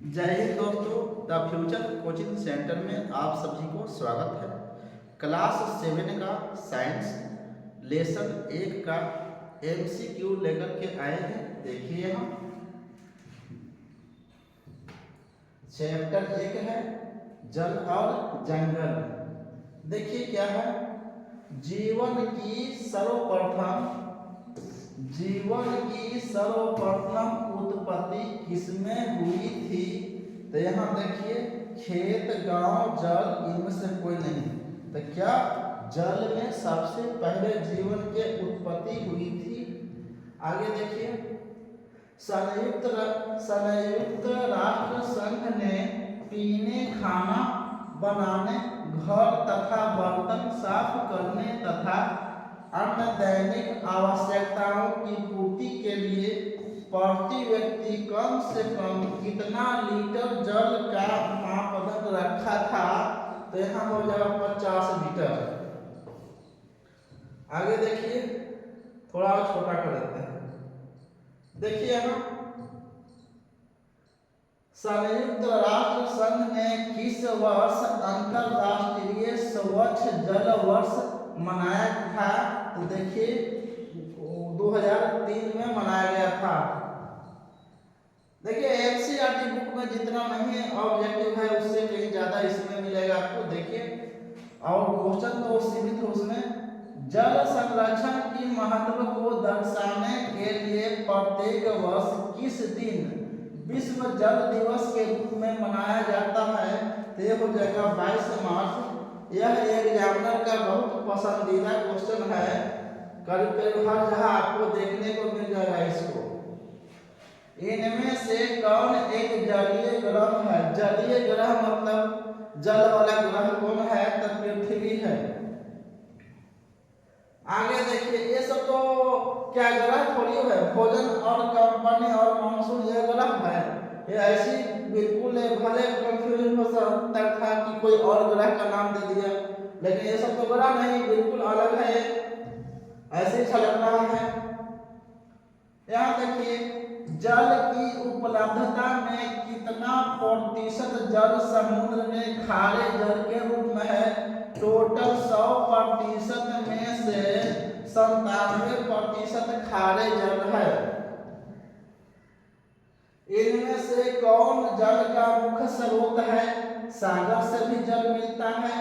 जय हिंद दोस्तों, the future coaching centre में आप सभी को स्वागत है। क्लास 7 का साइंस लेसन 1 का एमसीक्यू लेकर के आए हैं। देखिए हम चैप्टर 1 है जल और जंगल। देखिए क्या है, जीवन की सर्वप्रथम उत्पत्ति किसमें हुई थी। तो यहाँ देखिए खेत, गांव, जल, इनमें से कोई नहीं। तो क्या जल में सबसे पहले जीवन के उत्पत्ति हुई थी। आगे देखिए, संयुक्त राष्ट्र संघ ने पीने, खाना बनाने, घर तथा बर्तन साफ करने तथा अन्य दैनिक आवश्यकताओं की पूर्ति के लिए प्रति व्यक्ति कम से कम कितना लीटर जल का मापदंड रखा था। तो यहाँ हो जाएगा 50 लीटर। आगे देखिए, थोड़ा और छोटा कर देते हैं। देखिए यहाँ संयुक्त राष्ट्र संघ ने किस वर्ष अंतरराष्ट्रीय स्वच्छ जल वर्ष मनाया था। तो देखिए 2003 में मनाया गया था। देखिए एनसीईआरटी बुक में जितना नहीं है ऑब्जेक्टिव है उससे कहीं ज्यादा इसमें मिलेगा आपको। देखिए और क्वेश्चन तो सीमित है उसमें। जल संरक्षण की महत्व को दर्शाने के लिए प्रत्येक वर्ष किस दिन विश्व जल दिवस के रूप में मनाया जाता है। तो यह हो जाएगा 22 मार्च। यह एग्जामिनर का बहुत पसंदीदा क्वेश्चन है। करीब करीब हर जगह आपको देखने को मिल जाएगा इसको। इनमें से कौन एक जलीय ग्रह है। जलीय ग्रह मतलब जल वाला ग्रह कौन है। तो पृथ्वी है। आगे देखिए, ये सब तो क्या ग्रह थोड़ी है, भोजन और कंपनी और मानसून ये ग्रह है। ये ऐसी बिल्कुल भले कंफ्यूजन हो सकता था कि कोई और ग्रह का नाम दे दिया, लेकिन ये सब तो ग्रह नहीं, बिल्कुल अलग है, ऐसे छलक रहा है। यहाँ देखिए, जल की उपलब्धता में कितना प्रतिशत जल समुद्र में खारे जल के रूप में है। टोटल 100% में से 97% खारे जल है। इनमें से कौन जल का मुख्य स्रोत है। सागर से भी जल मिलता है,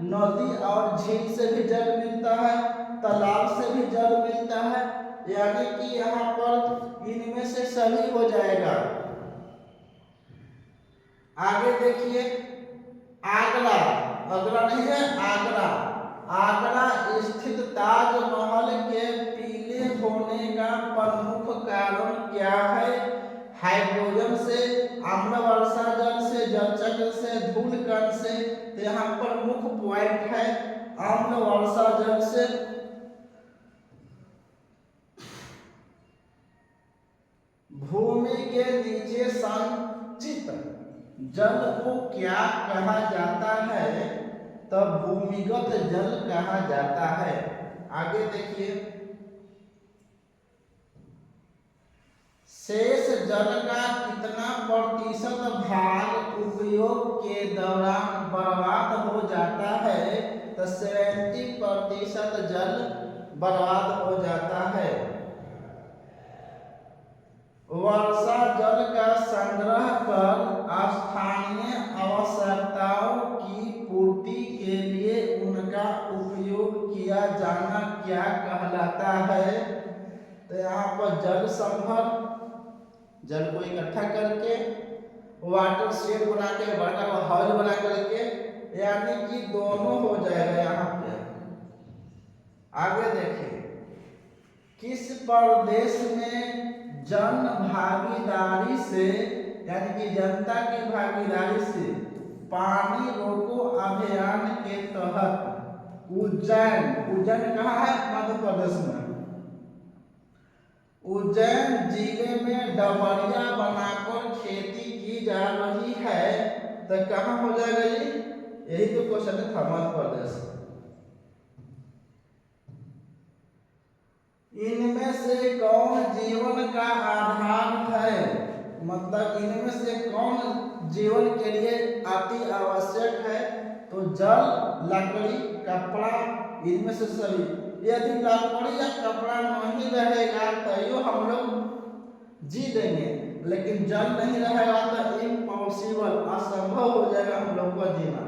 नदी और झील से भी जल मिलता है, तालाब से भी जल मिलता है। यानी कि यहाँ पर इनमें से सही हो जाएगा। आगे देखिए, आगरा, अगला नहीं है आगरा। आगरा स्थित ताजमहल के पीले होने का प्रमुख कारण क्या है। हाइड्रोजन से, अम्ल वर्षा जल से, जल चक्र से, धूल कण से। तो यहाँ पर मुख्य पॉइंट है अम्ल वर्षा जल से। भूमि के नीचे संचित जल को क्या कहा जाता है। तब भूमिगत जल कहा जाता है। आगे देखिए, शेष जल का कितना प्रतिशत भाग उपयोग के दौरान बर्बाद हो जाता है। तो 70% जल बर्बाद हो जाता है। वर्षा जल का संग्रह कर स्थानीय आवश्यकताओं की पूर्ति के लिए उनका उपयोग किया जाना क्या कहलाता है। तो यहाँ पर जल संभर, जल को इकट्ठा करके वाटर शेड बना के, बड़ा हॉल बना करके, यानी कि दोनों हो जाएगा यहाँ पे। आगे देखिए, किस प्रदेश में जन भागीदारी से यानी कि जनता की भागीदारी से पानी रोको अभियान के तहत उज्जैन कहाँ है, मध्य प्रदेश में, उज्जैन जिले में डबरिया बनाकर खेती की जा रही है। तो कहाँ हो जाएगा ये, यही तो क्वेश्चन था, मध्य प्रदेश। इनमें से कौन जीवन का आधार है। मतलब इनमें से कौन जीवन के लिए अति आवश्यक है। तो जल, लकड़ी, कपड़ा, इनमें से सभी, यदि लकड़ी या कपड़ा नहीं रहेगा तो हम लोग जी देंगे, लेकिन जल नहीं रहेगा तो इम्पॉसिबल, असंभव हो जाएगा हम लोग को जीना।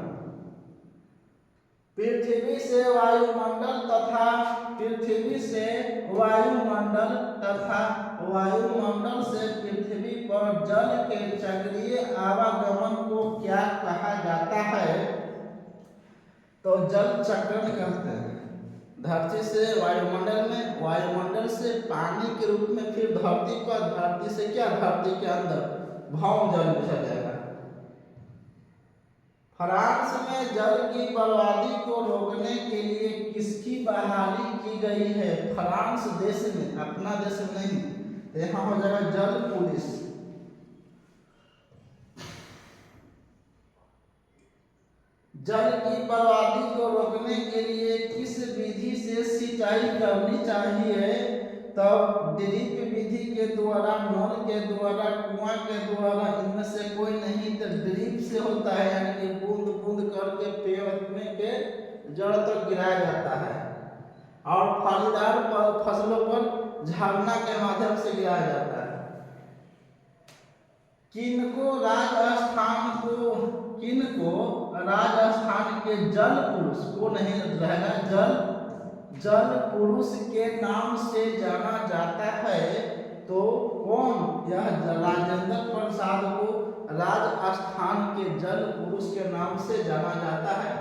पृथ्वी से वायुमंडल तथा पृथ्वी से वायुमंडल तथा वायुमंडल से पृथ्वी पर जल के चक्रीय आवागमन को क्या कहा जाता है? तो जल चक्रण कहते हैं। धरती से वायुमंडल में, वायुमंडल से पानी के रूप में, फिर धरती पर, धरती से क्या, धरती के अंदर भौम जल बिछा जाएगा। फ्रांस में जल की बर्बादी को रोकने के लिए किसकी बहाली की गई है? फ्रांस देश में, अपना देश नहीं, तो यहाँ हो जाएगा जल पुलिस। जल की बर्बादी को रोकने के लिए किस विधि से सिंचाई करनी चाहिए? तब ड्रिप विधि के द्वारा, नल के द्वारा, कुआं के द्वारा, इनमें से कोई नहीं तो ड्रिप से होता है, यानी कि बूंद बूंद करके पेड़ में के जड़ तक गिराया जाता है, और फलदार फसलों पर झरना के माध्यम से गिराया जाता है। किनको राजस्थान के जल पुरुष को नहीं रहेगा, जल पुरुष के नाम से जाना जाता है? तो कौन? यह राजेंद्र प्रसाद को राजस्थान के जल पुरुष के नाम से जाना जाता है।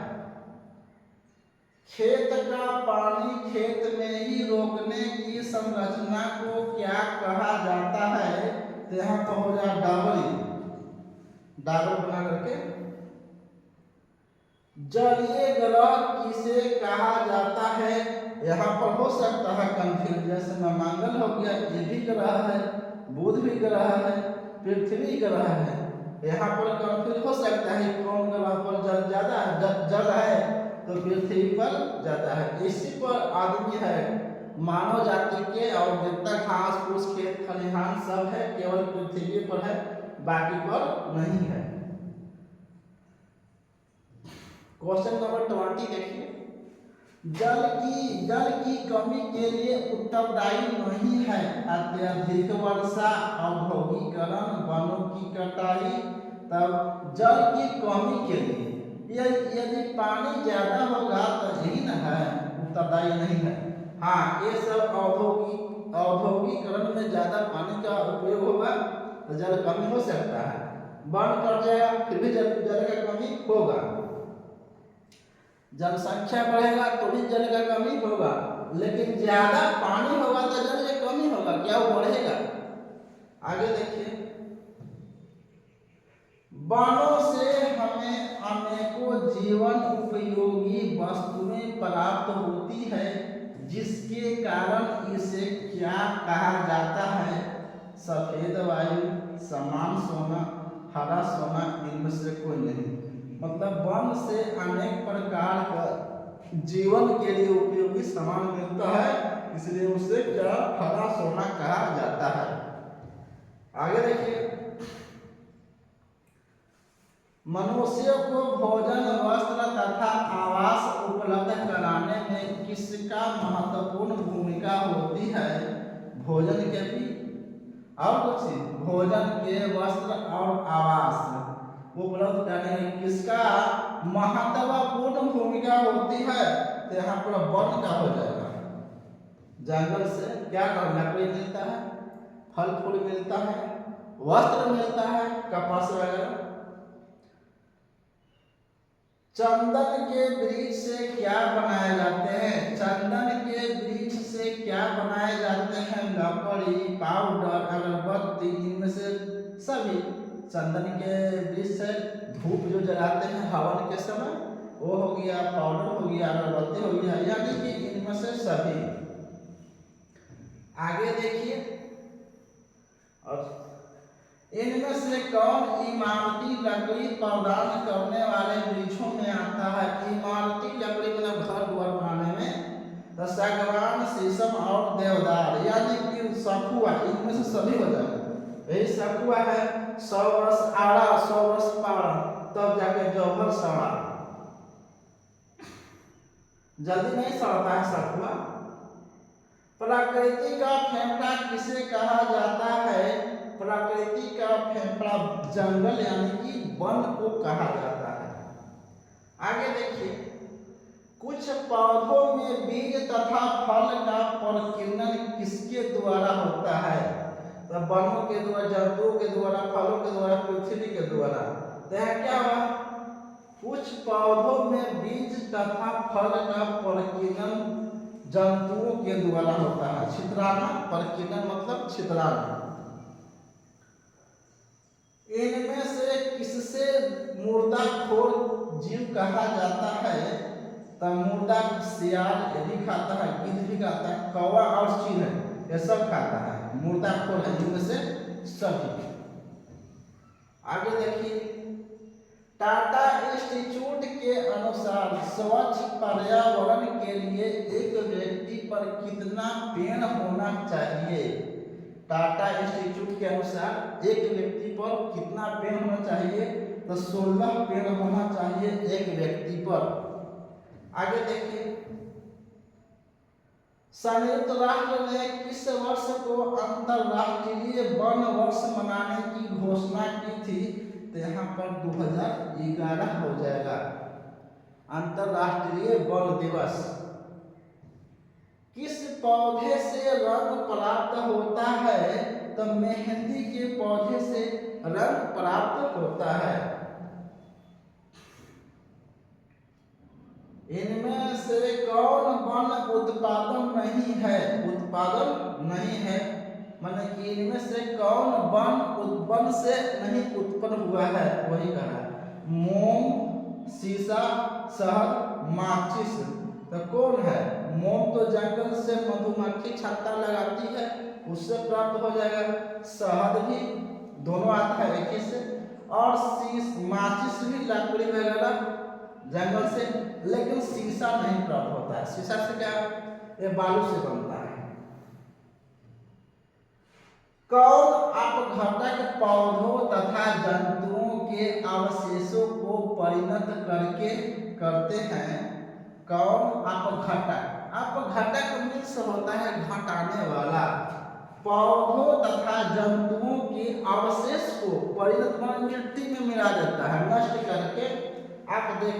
खेत का पानी खेत में ही रोकने की संरचना को क्या कहा जाता है? तो यहाँ पर हो जाए डाबल बना करके। जलीय ग्रह किसे कहा जाता है? यहाँ पर हो सकता है कंफ्यूज, जैसे में मंगल हो गया, ये भी ग्रह है, बुध भी ग्रह है, पृथ्वी ग्रह है। यहाँ पर कंफ्यूज हो सकता है कौन ग्रह पर जल ज्यादा है, जल है तो पृथ्वी पर ज्यादा है। इसी पर आदमी है, मानव जाति के, और जितना घास फूस खेत खलिहान सब है केवल पृथ्वी पर है, बाकी पर नहीं है। क्वेश्चन नंबर 20 देखिए। जल की कमी के लिए उत्तरदायी नहीं है अत्यधिक वर्षा, औद्योगिकरण, वनों की कटाई। तब जल की कमी के लिए यदि पानी ज्यादा होगा तो यही न है, उत्तरदायी नहीं है। हाँ, ये सब औद्योगिकरण में ज्यादा पानी का उपयोग होगा तो जल कमी हो सकता है। वन कट जाएगा फिर भी जल का कमी होगा। जनसंख्या बढ़ेगा तो भी जल का कमी होगा, लेकिन ज्यादा पानी होगा तो जल की कमी होगा, क्या वो बढ़ेगा? आगे देखिए। वनों से हमें अनेकों जीवन उपयोगी वस्तुएं प्राप्त होती है, जिसके कारण इसे क्या कहा जाता है? सफेद वायु, समान सोना, हरा सोना, इनमें से कोई नहीं। मतलब वन से अनेक प्रकार का जीवन के लिए उपयोगी सामान मिलता है, इसलिए उसे क्या हरा सोना कहा जाता है। आगे देखिए। मनुष्य को भोजन, वस्त्र तथा आवास उपलब्ध कराने में किसका महत्वपूर्ण भूमिका होती है? भोजन के भी और कुछ, भोजन के, वस्त्र और आवास उपलब्ध करने में किसका महत्वपूर्ण भूमिका होती है? तो यहाँ पर वन का हो जाएगा। जंगल से क्या लकड़ी मिलता है, फल फूल मिलता है, वस्त्र मिलता है, कपास वगैरह। चंदन के वृक्ष से क्या बनाए जाते हैं? चंदन के वृक्ष से क्या बनाए जाते हैं? लकड़ी, पाउडर, अगरबत्ती, इनमें से सभी। चंदन के वृक्ष से धूप जो जलाते हैं हवन के समय, वो हो गया, पाउडर हो गया, अगरबत्ती हो गया, यानी कि इनमें से सभी। आगे देखिए। और इनमें से कौन इमारती लकड़ी प्रदान करने वाले वृक्षों में आता है? इमारती लकड़ी मतलब घर द्वार बनाने में तो सागवान, शीशम और देवदार, यानी कि सखुआ, इनमें से सभी हो जाएगा। यही सकुआ है 100 वर्ष आड़ा 100 वर्ष पाड़ा, तब जाके जौहर सड़ा। जल्दी नहीं सड़ता है सकुआ। प्रकृति का फेफड़ा किसे कहा जाता है? प्रकृति का फेफड़ा जंगल यानी कि वन को कहा जाता है। आगे देखिए, कुछ पौधों में बीज तथा फल का प्रकीर्णन किसके द्वारा होता है? तो वनों के द्वारा, जंतुओं के द्वारा, फलों के द्वारा, पृथ्वी के द्वारा। तो यहाँ क्या हुआ? कुछ पौधों में बीज तथा फल का प्रकीर्णन जंतुओं के द्वारा होता है। छितराना, प्रकीर्णन मतलब छितराना। इनमें से किससे मुर्दाखोर जीव कहा जाता है? तो मुर्दा सियार ये भी खाता है, गिद्ध भी खाता है, कौवा और चील ये सब खाता है, मुर्दाखोर है जिनमें से सभी। आगे देखिए, टाटा इंस्टीट्यूट के अनुसार स्वच्छ पर्यावरण के लिए एक व्यक्ति पर कितना पेड़ होना चाहिए? टाटा इंस्टीट्यूट के अनुसार एक व्यक्ति पर कितना पेड़ होना चाहिए? तो 16 पेड़ होना चाहिए एक व्यक्ति पर। आगे देखिए, संयुक्त राष्ट्र ने किस वर्ष को अंतरराष्ट्रीय वन वर्ष मनाने की घोषणा की थी? तो यहाँ पर 2011 हो जाएगा अंतरराष्ट्रीय वन दिवस। किस पौधे से रंग प्राप्त होता है? तो मेहंदी के पौधे से रंग प्राप्त होता है। इनमें से कौन वन उत्पादन नहीं है? उत्पादन नहीं है माने कि इनमें से कौन वन से नहीं उत्पन्न हुआ है? वही कहा, मोम, शीशा, शहद, माचिस। तो कौन है? मोम तो जंगल से मधुमक्खी छत्ता लगाती है, उससे प्राप्त हो जाएगा। शहद भी दोनों आता है एक ही से, और माचिस भी लकड़ी वगैरह जंगल से, लेकिन शीशा नहीं प्राप्त होता है। शीशा से क्या? ये बालू से बनता है। कौन अपघटक पौधों तथा जंतुओं के अवशेषों को परिणत करके करते हैं? कौन अपघटक? अपघटक मीन्स होता है घटाने वाला। पौधों तथा जंतुओं के अवशेष को परिणत मिट्टी में मिला देता है, नष्ट करके। आप देख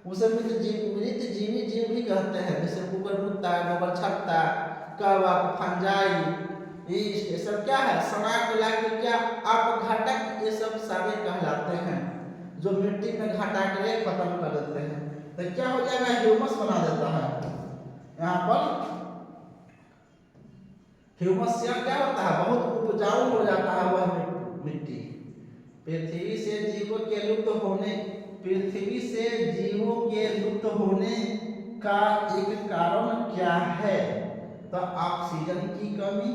उसे मृत जीवी जीव भी कहते हैं, जैसे गोबर कुत्ता, गोबर छत्ता, कवक, फंजाई, ये सब क्या है? सड़ा मिला के क्या अपघटक, ये सब सारे कहलाते हैं, जो मिट्टी में घटा के खत्म कर देते हैं। तो क्या हो जाएगा? ह्यूमस बना देता है। यहाँ पर ह्यूमस से क्या होता है? बहुत उपजाऊ हो जाता है वह मिट्टी। पृथ्वी से जीवों के लुप्त होने का एक कारण क्या है? तो ऑक्सीजन की कमी,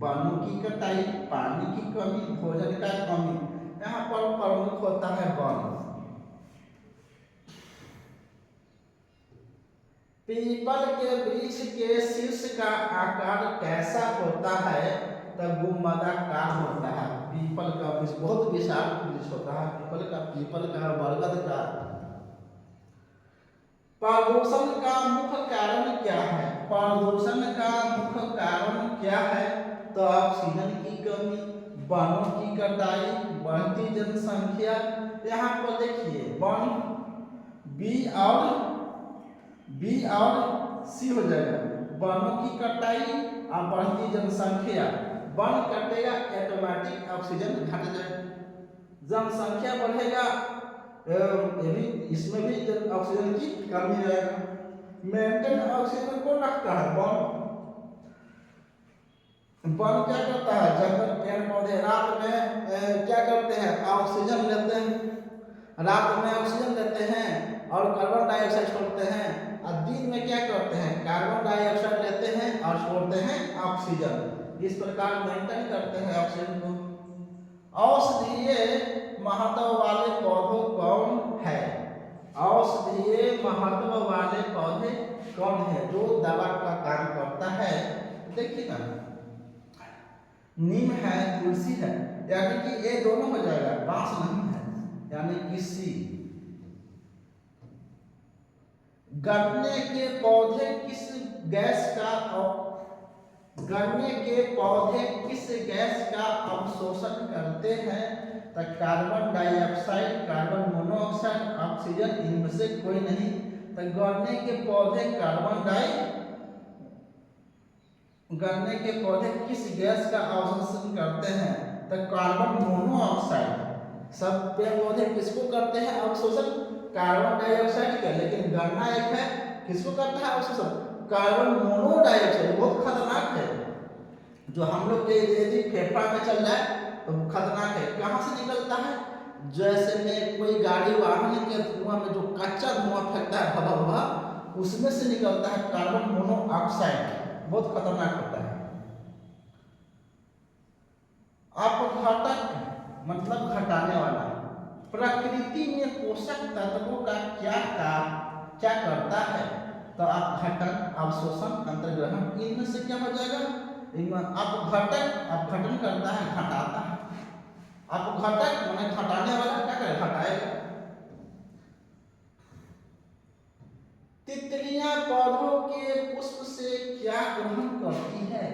वनों की कटाई, पानी की कमी, भोजन का कमी। यहाँ पर प्रमुख होता है वन। पीपल के वृक्ष के शीर्ष का आकार कैसा होता है? तो गुंबदाकार होता है। पीपल का वृक्ष बहुत विशाल वृक्ष होता है, पीपल का बरगद का। प्रदूषण का मुख्य कारण क्या है? प्रदूषण का मुख्य कारण क्या है? तो ऑक्सीजन की कमी, वनों की कटाई, बढ़ती जनसंख्या। यहाँ पर देखिए वन बी और सी हो जाएगा। वनों की कटाई और बढ़ती जनसंख्या। वन कटेगा ऑटोमेटिक ऑक्सीजन घट जाएगा, जनसंख्या बढ़ेगा ये भी, इसमें भी ऑक्सीजन की कमी रहेगा। मेंटेन ऑक्सीजन को रखता है वन। वन क्या करता है? जंगल, पेड़ पौधे रात में क्या करते हैं? ऑक्सीजन लेते हैं, रात में ऑक्सीजन लेते हैं और कार्बन डाइऑक्साइड छोड़ते हैं, और दिन में क्या करते हैं? कार्बन डाइऑक्साइड लेते हैं और छोड़ते हैं ऑक्सीजन। इस प्रकार मेंटेन करते हैं ऑक्सीजन को। औषधीय महत्व वाले पौधे कौन है? औषधीय महत्व वाले पौधे कौन है जो दवा का काम करता है? देखिए ना, नीम है, तुलसी है, यानी कि ये दोनों हो जाएगा, बांस नहीं है, यानी कि सी। गन्ने के पौधे किस गैस का गन्ने के पौधे किस गैस का अवशोषण करते हैं? तो carbon dioxide, carbon monoxide, oxygen, इनमें से कोई नहीं। तो गन्ने के पौधे गन्ने के पौधे किस गैस का अवशोषण करते हैं? तो कार्बन मोनोऑक्साइड। सब पेड़ पौधे किसको करते हैं अवशोषण? कार्बन डाइऑक्साइड का। लेकिन गन्ना एक है, किसको करता है अवशोषण? Carbon monodioxide. बहुत खतरनाक है, जो हम लोग के यदि फेफड़ा में चल जाए तो खतरनाक है। कहाँ से निकलता है? जैसे में कोई गाड़ी वाहन के धुआं में जो कच्चा धुआं फेंकता है हवा हवा, उसमें से निकलता है कार्बन मोनोऑक्साइड, बहुत खतरनाक होता है। अपघटक मतलब घटाने वाला। प्रकृति में पोषक तत्वों का क्या करता है? तो अपघटन, अवशोषण, अंतर्ग्रहण, इनमें से क्या हो जाएगा? इनमें अपघटक अपघटन करता है, घटाता है। अपघटक माने घटाने वाला, क्या करे? घटाएगा। तितलियां पौधों के पुष्प से क्या ग्रहण करती है?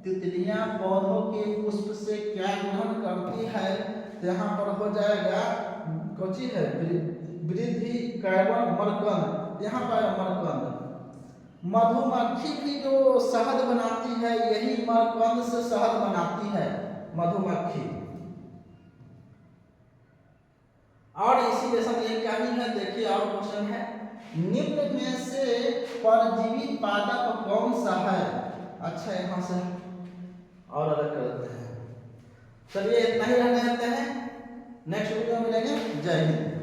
तितलियां पौधों के पुष्प से क्या ग्रहण करती है? तो यहाँ पर हो जाएगा कौची है? वृद्धि, कार्बन, मरकंद। यहाँ पर मरकंद। मधुमक्खी भी जो शहद बनाती है, यही मरकंद से शहद बनाती है मधुमक्खी। और इसी जैसा एक कहानी है, देखिए और क्वेश्चन है, निम्न में से परजीवी पादप कौन सा है? अच्छा, यहाँ से और अलग करते हैं। चलिए इतना ही रहने देते हैं, नेक्स्ट वीडियो में मिलेंगे। जय हिंद।